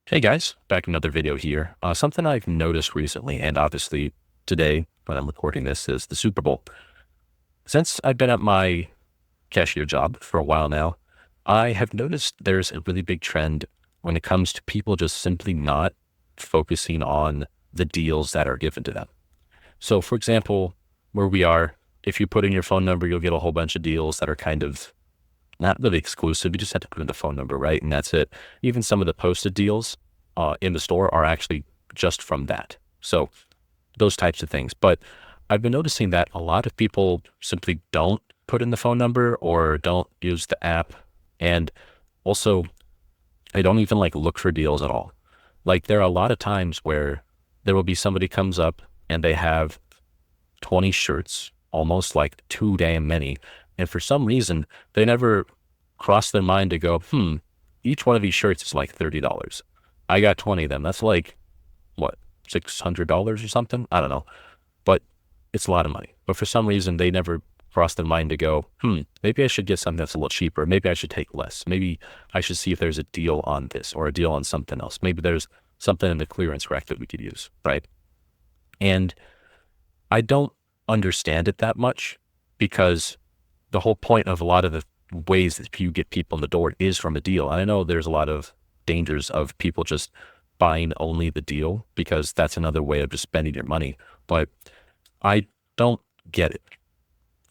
Hey guys, back another video here. Something I've noticed recently, and obviously today when I'm recording this is the Super Bowl. Since I've been at my cashier job for a while now, I have noticed there's a really big trend when it comes to people just simply not focusing on the deals that are given to them. So for example, where we are, if you put in your phone number, you'll get a whole bunch of deals that are kind of not really exclusive. You just have to put in the phone number, right? And that's it. Even some of the posted deals in the store are actually just from that. So those types of things. But I've been noticing that a lot of people simply don't put in the phone number or don't use the app. And also they don't even like look for deals at all. Like there are a lot of times where there will be somebody comes up and they have 20 shirts, almost like too damn many. And for some reason, they never cross their mind to go, each one of these shirts is like $30. I got 20 of them. That's like, what, $600 or something? I don't know. But it's a lot of money. But for some reason, they never cross their mind to go, maybe I should get something that's a little cheaper. Maybe I should take less. Maybe I should see if there's a deal on this or a deal on something else. Maybe there's something in the clearance rack that we could use, right? And I don't understand it that much because the whole point of a lot of the ways that you get people in the door is from a deal. And I know there's a lot of dangers of people just buying only the deal because that's another way of just spending your money. But I don't get it.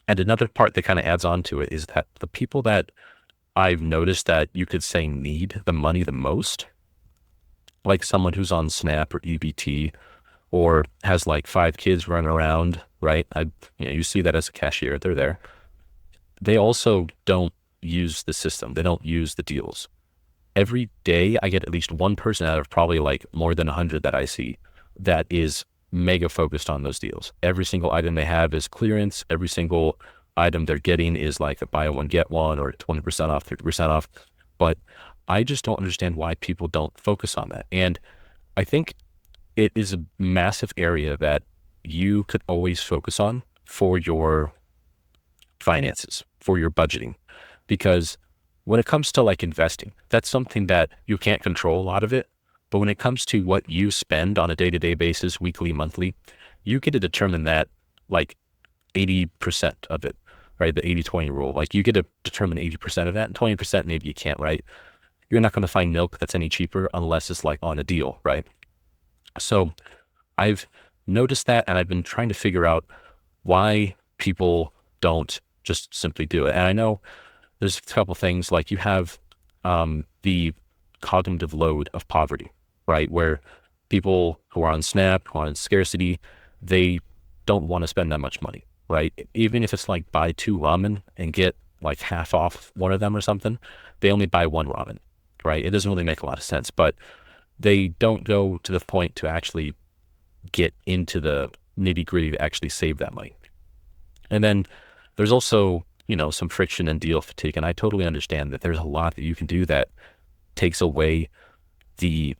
And another part that kind of adds on to it is that the people that I've noticed that you could say need the money the most, like someone who's on SNAP or EBT or has like 5 kids running around, right? You see that as a cashier, they're there. They also don't use the system. They don't use the deals. Every day I get at least one person out of probably like more than 100 that I see that is mega focused on those deals. Every single item they have is clearance. Every single item they're getting is like a buy one, get one, or 20% off, 50% off. But I just don't understand why people don't focus on that. And I think it is a massive area that you could always focus on for your finances, for your budgeting, because when it comes to like investing, that's something that you can't control a lot of it. But when it comes to what you spend on a day-to-day basis, weekly, monthly, you get to determine that like 80% of it, right? The 80-20 rule. Like you get to determine 80% of that and 20% maybe you can't, right? You're not going to find milk that's any cheaper unless it's like on a deal, right? So I've noticed that and I've been trying to figure out why people don't just simply do it. And I know there's a couple things like you have the cognitive load of poverty, right? Where people who are on SNAP, who are on scarcity, they don't want to spend that much money, right? Even if it's like buy 2 ramen and get like half off one of them or something, they only buy 1 ramen, right? It doesn't really make a lot of sense, but they don't go to the point to actually get into the nitty gritty to actually save that money. And then there's also, some friction and deal fatigue. And I totally understand that there's a lot that you can do that takes away the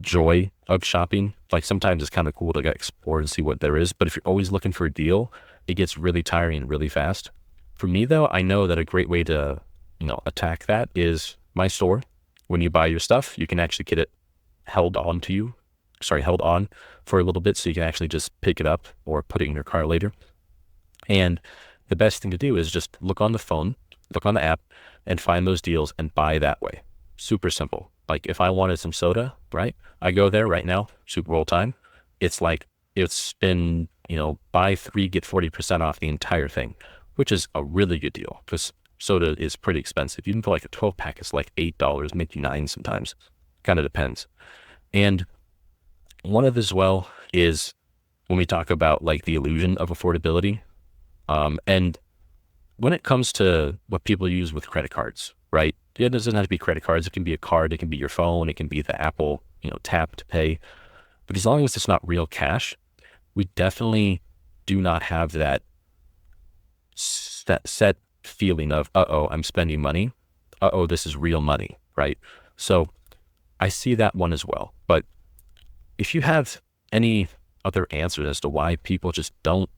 joy of shopping. Like sometimes it's kind of cool to go explore and see what there is. But if you're always looking for a deal, it gets really tiring really fast. For me though, I know that a great way to, attack that is my store. When you buy your stuff, you can actually get it held on for a little bit so you can actually just pick it up or put it in your car later. And the best thing to do is just look on the phone, look on the app and find those deals and buy that way. Super simple. Like if I wanted some soda, right? I go there right now, Super Bowl time. It's like, it's been, buy 3, get 40% off the entire thing, which is a really good deal because soda is pretty expensive. Even for like a 12 pack, it's like $8, maybe $9 sometimes. Kind of depends. And one of as well is when we talk about like the illusion of affordability. And when it comes to what people use with credit cards, right? It doesn't have to be credit cards. It can be a card. It can be your phone. It can be the Apple, tap to pay. But as long as it's not real cash, we definitely do not have that set feeling of, uh-oh, I'm spending money. Uh-oh, this is real money, right? So I see that one as well. But if you have any other answers as to why people just don't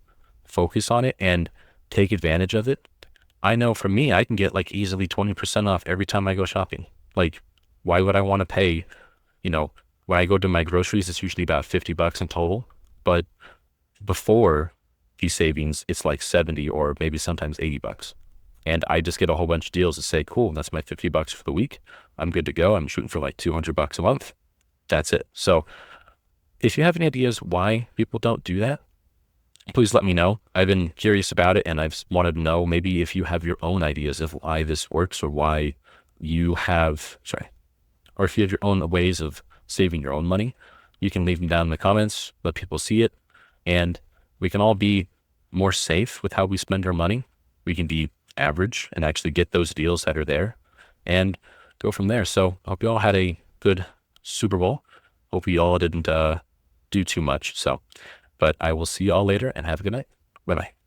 focus on it and take advantage of it, I know for me, I can get like easily 20% off every time I go shopping. Like, why would I want to pay You know, when I go to my groceries, it's usually about $50 in total. But before these savings, it's like 70 or maybe sometimes $80. And I just get a whole bunch of deals to say, cool, that's my $50 for the week. I'm good to go. I'm shooting for like $200 a month. That's it. So if you have any ideas why people don't do that, please let me know. I've been curious about it, and I've wanted to know maybe if you have your own ideas of why this works, or why you have, or if you have your own ways of saving your own money. You can leave them down in the comments, let people see it, and we can all be more safe with how we spend our money. We can be average and actually get those deals that are there and go from there. So I hope you all had a good Super Bowl. Hope you all didn't do too much. But I will see you all later, and have a good night. Bye-bye.